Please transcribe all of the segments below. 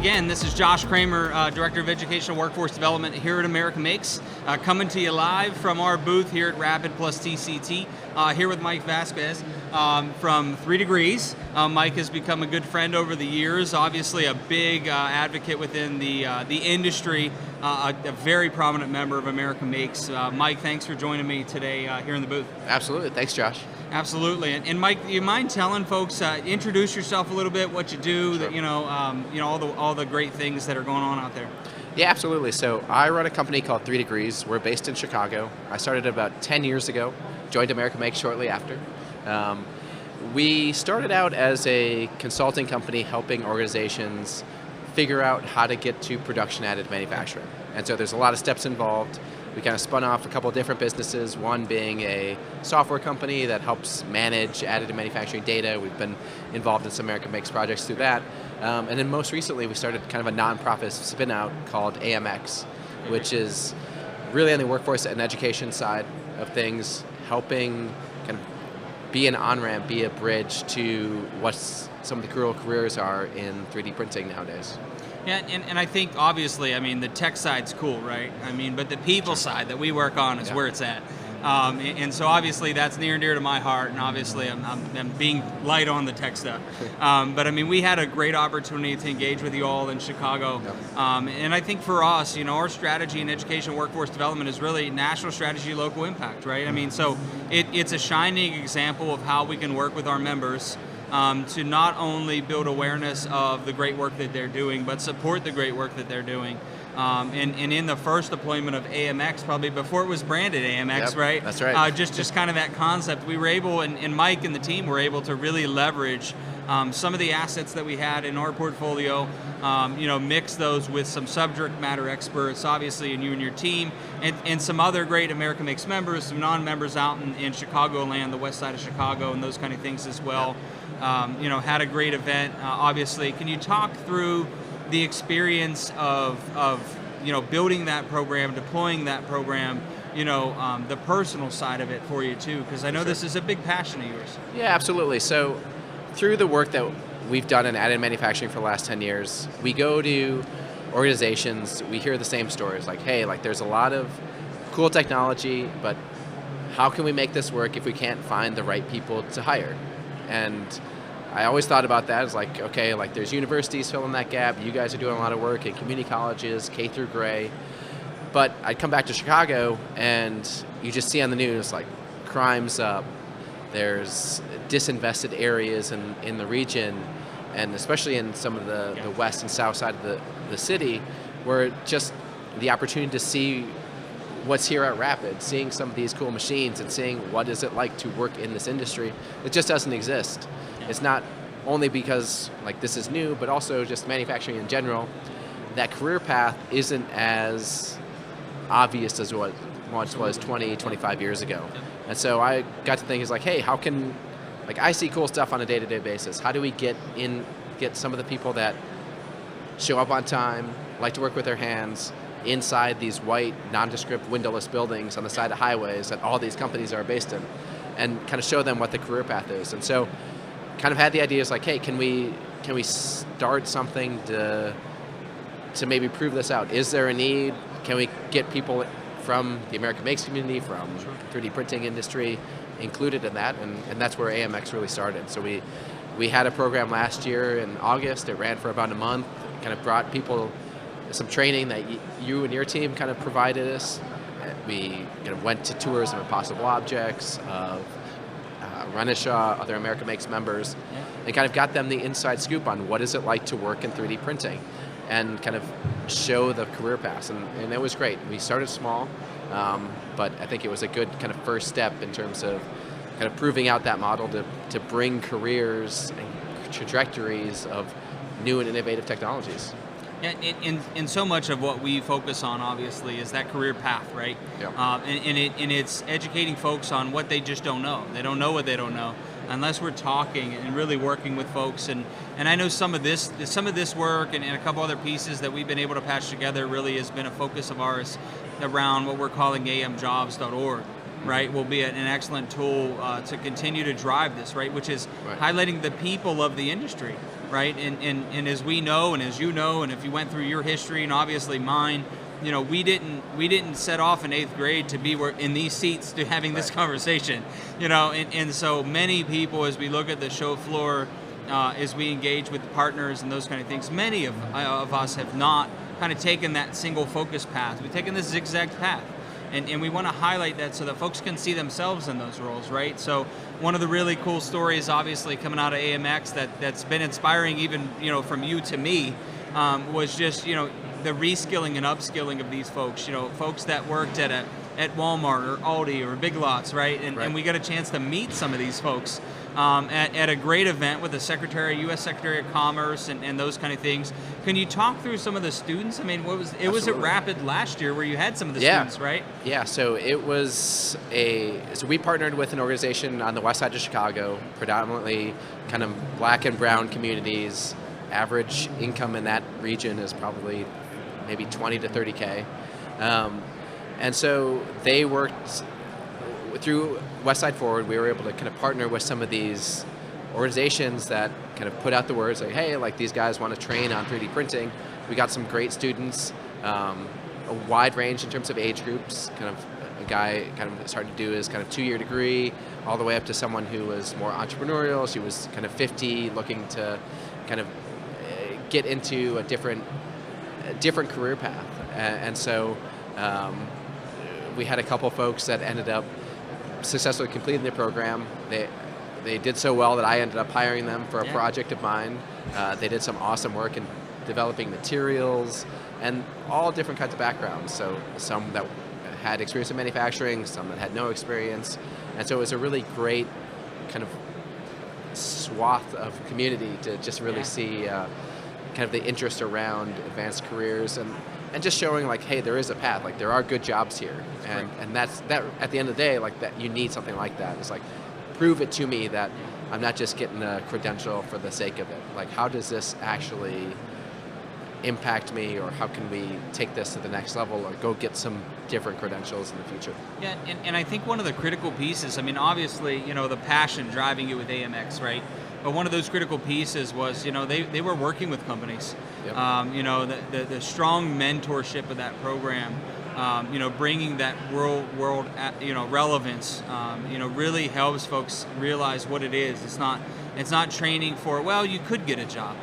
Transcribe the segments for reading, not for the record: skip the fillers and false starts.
again. This is Josh Cramer, Director of Educational Workforce Development here at America Makes, coming to you live from our booth here at Rapid plus TCT, here with Mike Vasquez from 3Degrees. Mike has become a good friend over the years, obviously a big advocate within the industry, a very prominent member of America Makes. Mike, thanks for joining me today here in the booth. Absolutely, thanks Josh. Absolutely, and Mike, do you mind telling folks, introduce yourself a little bit, what you do, Sure. that all the great things that are going on out there. Yeah, absolutely. So I run a company called 3Degrees. We're based in Chicago. I started about 10 years ago, joined America Makes shortly after. We started out as a consulting company helping organizations figure out how to get to production additive manufacturing. And so there's a lot of steps involved. We kind of spun off a couple of different businesses, one being a software company that helps manage additive manufacturing data. We've been involved in some America Makes projects through that. And then most recently we started kind of a nonprofit spin out called AMX, which is really on the workforce and education side of things, helping kind of be an on-ramp, be a bridge to what some of the crucial careers are in 3D printing nowadays. Yeah, and I think obviously, the tech side's cool, right? But the people side that we work on is where it's at. And so obviously that's near and dear to my heart, and obviously I'm being light on the tech stuff. But we had a great opportunity to engage with you all in Chicago. And I think for us, our strategy in education workforce development is really national strategy, local impact, right? So it's a shining example of how we can work with our members to not only build awareness of the great work that they're doing, but support the great work that they're doing. And in the first deployment of AMX, probably before it was branded AMX, right? That's right. Just kind of that concept, we were able, and Mike and the team were able to really leverage some of the assets that we had in our portfolio, mix those with some subject matter experts, obviously, and you and your team, and some other great America Makes members, some non-members out in Chicagoland, the west side of Chicago, and those kind of things as well. Had a great event, obviously. Can you talk through the experience of building that program, deploying that program, the personal side of it for you too, because I know this is a big passion of yours. Yeah, absolutely. So through the work that we've done in additive manufacturing for the last 10 years, we go to organizations, we hear the same stories, like, hey, there's a lot of cool technology, but how can we make this work if we can't find the right people to hire? And I always thought about that as okay, there's universities filling that gap, you guys are doing a lot of work in community colleges, K through Gray, but I'd come back to Chicago and you just see on the news, crime's up, there's disinvested areas in the region, and especially in some of the west and south side of the city, where just the opportunity to see what's here at Rapid, seeing some of these cool machines and seeing what is it like to work in this industry, it just doesn't exist. It's not only because this is new, but also just manufacturing in general, that career path isn't as obvious as what once was 20, 25 years ago. And so I got to think, hey, how can, I see cool stuff on a day-to-day basis. How do we get some of the people that show up on time, like to work with their hands, inside these white, nondescript, windowless buildings on the side of highways that all these companies are based in, and kind of show them what the career path is. And so kind of had the ideas hey, can we start something to maybe prove this out? Is there a need? Can we get people from the America Makes community, from 3D printing industry included in that? And that's where AMX really started. So we had a program last year in August. It ran for about a month. It kind of brought people some training that you and your team kind of provided us. We went to tours of Impossible Objects, of Renishaw, other America Makes members, and kind of got them the inside scoop on what is it like to work in 3D printing, and kind of show the career paths. And it was great. We started small, but I think it was a good kind of first step in terms of kind of proving out that model to bring careers and trajectories of new and innovative technologies. Yeah, and so much of what we focus on, obviously, is that career path, right? Yeah. And it's educating folks on what they just don't know. They don't know what they don't know, unless we're talking and really working with folks. And I know some of this work and a couple other pieces that we've been able to patch together really has been a focus of ours around what we're calling amjobs.org. right, will be an excellent tool to continue to drive this, right, which is highlighting the people of the industry, right, and as we know, and as you know, and if you went through your history and obviously mine, you know, we didn't set off in 8th grade to be in these seats to having this conversation, you know, and so many people, as we look at the show floor, as we engage with partners and those kind of things, many of us have not kind of taken that single focus path. We've taken this zigzag path. And we want to highlight that so that folks can see themselves in those roles, right? So one of the really cool stories, obviously, coming out of AMX that's been inspiring, even, you know, from you to me, was just, you know, the reskilling and upskilling of these folks. You know, folks that worked at Walmart or Aldi or Big Lots, right? And we got a chance to meet some of these folks at a great event with the U.S. Secretary of Commerce and those kind of things. Can you talk through some of the students? I mean, was at Rapid last year where you had some of the students, right? Yeah, so it was so we partnered with an organization on the west side of Chicago, predominantly kind of black and brown communities. Average income in that region is probably maybe 20 to 30K. And so they worked through West Side Forward. We were able to kind of partner with some of these organizations that kind of put out the words like, hey, like these guys want to train on 3D printing. We got some great students, a wide range in terms of age groups. Kind of a guy kind of started to do his kind of 2-year degree, all the way up to someone who was more entrepreneurial. She was kind of 50, looking to kind of get into a different career path. And so we had a couple folks that ended up successfully completing the program. They did so well that I ended up hiring them for a project of mine. They did some awesome work in developing materials and all different kinds of backgrounds. So some that had experience in manufacturing, some that had no experience. And so it was a really great kind of swath of community to just really see kind of the interest around advanced careers and just showing like, hey, there is a path, like there are good jobs here. And that's at the end of the day, like that you need something like that. It's like, prove it to me that I'm not just getting a credential for the sake of it. Like, how does this actually impact me, or how can we take this to the next level, or go get some different credentials in the future? Yeah, and I think one of the critical pieces, I mean, obviously, you know, the passion driving you with AMX, right? But one of those critical pieces was, you know, they were working with companies. Yep. You know, the strong mentorship of that program, you know, bringing that world you know, relevance, you know, really helps folks realize what it is. It's not training for, well, you could get a job.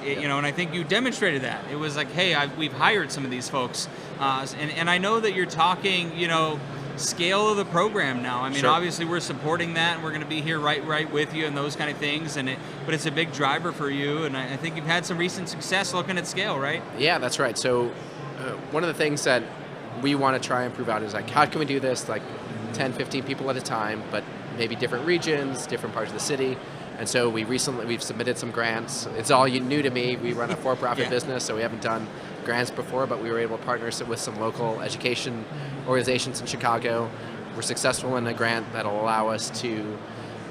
You know, and I think you demonstrated that. It was like, hey, we've hired some of these folks, and I know that you're talking, you know, scale of the program now. I mean, obviously we're supporting that, and we're going to be here right with you and those kind of things. But it's a big driver for you, and I think you've had some recent success looking at scale, right? Yeah, that's right. So one of the things that we want to try and prove out is like, how can we do this like 10, 15 people at a time, but maybe different regions, different parts of the city. And so we've submitted some grants. It's all new to me. We run a for-profit business, so we haven't done grants before, but we were able to partner with some local education organizations in Chicago. We're successful in a grant that'll allow us to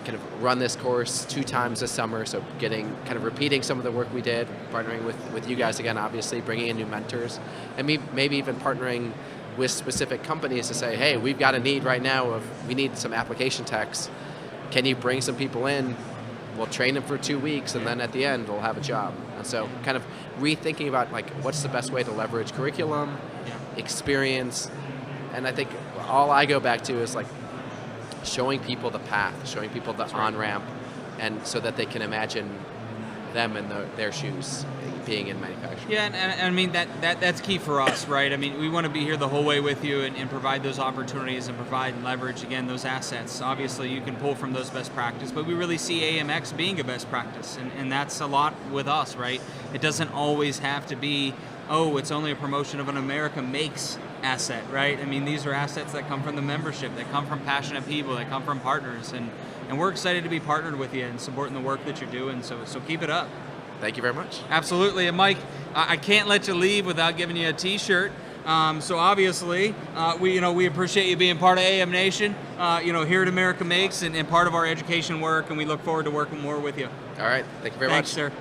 kind of run this course 2 times this summer, so repeating some of the work we did, partnering with you guys again, obviously, bringing in new mentors, and maybe even partnering with specific companies to say, hey, we've got a need right now we need some application techs. Can you bring some people in? We'll train them for 2 weeks, and then at the end, we'll have a job. And so kind of rethinking about like, what's the best way to leverage curriculum, experience, and I think all I go back to is like showing people the path, showing people the on-ramp, and so that they can imagine them in their shoes being in manufacturing. Yeah, and I mean, that's key for us, right? I mean, we want to be here the whole way with you and provide those opportunities and provide and leverage, again, those assets. Obviously, you can pull from those best practice, but we really see AMX being a best practice, and that's a lot with us, right? It doesn't always have to be, oh, it's only a promotion of an America Makes asset, right? I mean, these are assets that come from the membership, that come from passionate people, that come from partners, and we're excited to be partnered with you and supporting the work that you're doing, so keep it up. Thank you very much. Absolutely. And Mike, I can't let you leave without giving you a t-shirt. So obviously, we appreciate you being part of AM Nation, here at America Makes and part of our education work, and we look forward to working more with you. All right. Thank you very much. Thanks, sir.